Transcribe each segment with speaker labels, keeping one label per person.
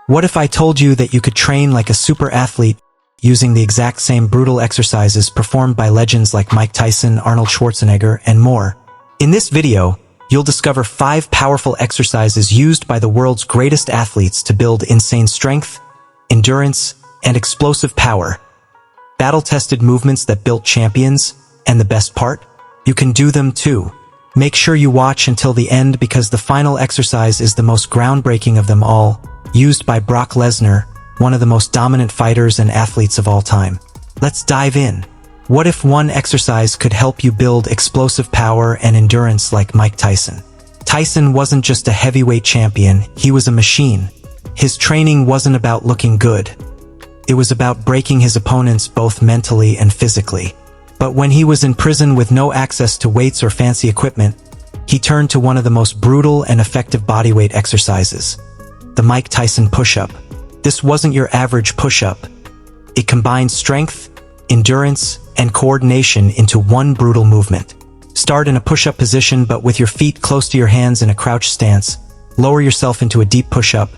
Speaker 1: What if I told you that you could train like a super athlete using the exact same brutal exercises performed by legends like Mike Tyson, Arnold Schwarzenegger, and more? In this video, you'll discover 5 powerful exercises used by the world's greatest athletes to build insane strength, endurance, and explosive power. Battle-tested movements that built champions, and the best part? You can do them too. Make sure you watch until the end because the final exercise is the most groundbreaking of them all, used by Brock Lesnar, one of the most dominant fighters and athletes of all time. Let's dive in. What if one exercise could help you build explosive power and endurance like Mike Tyson? Tyson wasn't just a heavyweight champion, he was a machine. His training wasn't about looking good. It was about breaking his opponents both mentally and physically. But when he was in prison with no access to weights or fancy equipment, he turned to one of the most brutal and effective bodyweight exercises, the Mike Tyson push-up. This wasn't your average push-up. It combined strength, endurance, and coordination into one brutal movement. Start in a push-up position but with your feet close to your hands in a crouch stance. Lower yourself into a deep push-up,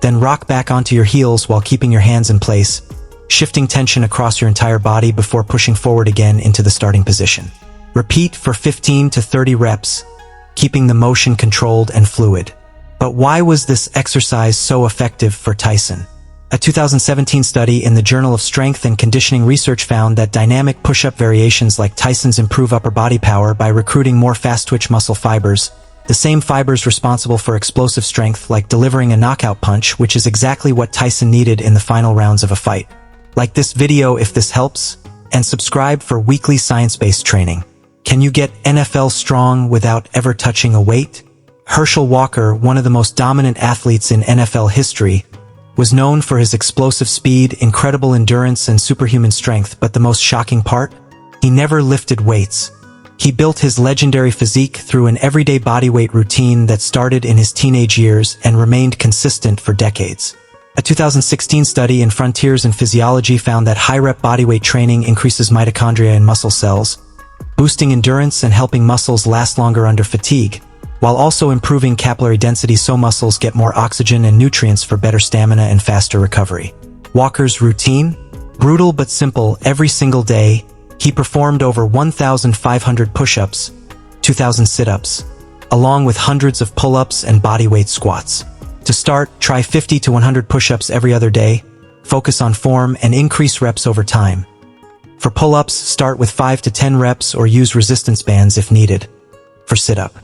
Speaker 1: then rock back onto your heels while keeping your hands in place, shifting tension across your entire body before pushing forward again into the starting position. Repeat for 15 to 30 reps, keeping the motion controlled and fluid. But why was this exercise so effective for Tyson? A 2017 study in the Journal of Strength and Conditioning Research found that dynamic push-up variations like Tyson's improve upper body power by recruiting more fast-twitch muscle fibers, the same fibers responsible for explosive strength like delivering a knockout punch, which is exactly what Tyson needed in the final rounds of a fight. Like this video if this helps, and subscribe for weekly science-based training. Can you get NFL strong without ever touching a weight? Herschel Walker, one of the most dominant athletes in NFL history, was known for his explosive speed, incredible endurance, and superhuman strength, but the most shocking part? He never lifted weights. He built his legendary physique through an everyday bodyweight routine that started in his teenage years and remained consistent for decades. A 2016 study in Frontiers in Physiology found that high-rep bodyweight training increases mitochondria in muscle cells, boosting endurance and helping muscles last longer under fatigue, while also improving capillary density so muscles get more oxygen and nutrients for better stamina and faster recovery. Walker's routine? Brutal but simple. Every single day, he performed over 1,500 push-ups, 2,000 sit-ups, along with hundreds of pull-ups and bodyweight squats. To start, try 50 to 100 push-ups every other day, focus on form, and increase reps over time. For pull-ups, start with 5 to 10 reps or use resistance bands if needed. For sit-up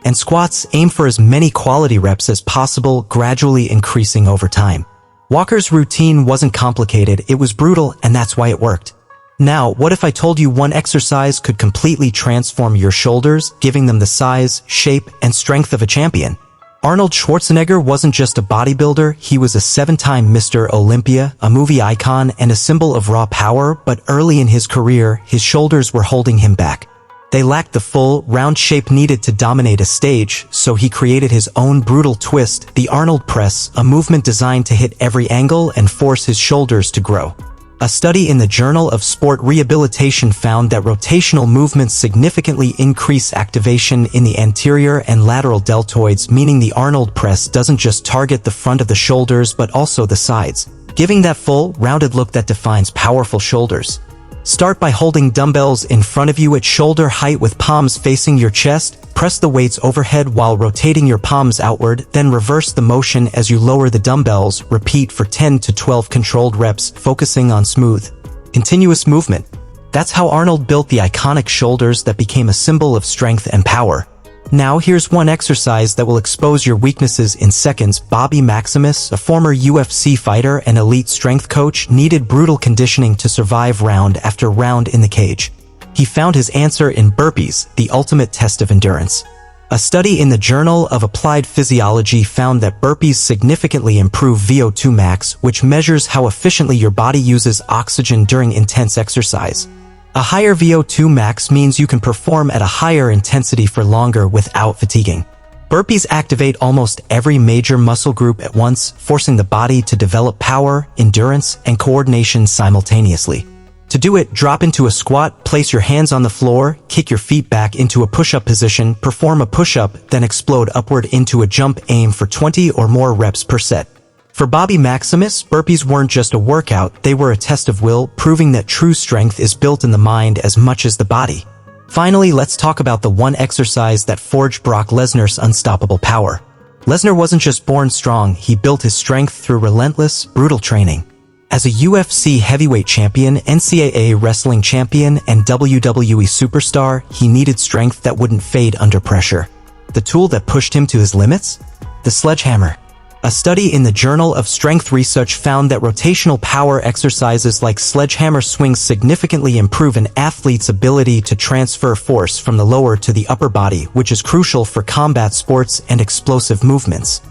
Speaker 1: and squats, aim for as many quality reps as possible, gradually increasing over time. Walker's routine wasn't complicated, it was brutal, and that's why it worked. Now, what if I told you one exercise could completely transform your shoulders, giving them the size, shape, and strength of a champion? Arnold Schwarzenegger wasn't just a bodybuilder, he was a 7-time Mr. Olympia, a movie icon, and a symbol of raw power, but early in his career, his shoulders were holding him back. They lacked the full, round shape needed to dominate a stage, so he created his own brutal twist, the Arnold Press, a movement designed to hit every angle and force his shoulders to grow. A study in the Journal of Sport Rehabilitation found that rotational movements significantly increase activation in the anterior and lateral deltoids, meaning the Arnold Press doesn't just target the front of the shoulders but also the sides, giving that full, rounded look that defines powerful shoulders. Start by holding dumbbells in front of you at shoulder height with palms facing your chest. Press the weights overhead while rotating your palms outward, then reverse the motion as you lower the dumbbells. Repeat for 10 to 12 controlled reps, focusing on smooth, continuous movement. That's how Arnold built the iconic shoulders that became a symbol of strength and power. Now here's one exercise that will expose your weaknesses in seconds. Bobby Maximus, a former UFC fighter and elite strength coach, needed brutal conditioning to survive round after round in the cage. He found his answer in burpees, the ultimate test of endurance. A study in the Journal of Applied Physiology found that burpees significantly improve VO2 max, which measures how efficiently your body uses oxygen during intense exercise. A higher VO2 max means you can perform at a higher intensity for longer without fatiguing. Burpees activate almost every major muscle group at once, forcing the body to develop power, endurance, and coordination simultaneously. To do it, drop into a squat, place your hands on the floor, kick your feet back into a push-up position, perform a push-up, then explode upward into a jump. Aim for 20 or more reps per set. For Bobby Maximus, burpees weren't just a workout, they were a test of will, proving that true strength is built in the mind as much as the body. Finally, let's talk about the one exercise that forged Brock Lesnar's unstoppable power. Lesnar wasn't just born strong, he built his strength through relentless, brutal training. As a UFC heavyweight champion, NCAA wrestling champion, and WWE superstar, he needed strength that wouldn't fade under pressure. The tool that pushed him to his limits? The sledgehammer. A study in the Journal of Strength Research found that rotational power exercises like sledgehammer swings significantly improve an athlete's ability to transfer force from the lower to the upper body, which is crucial for combat sports and explosive movements.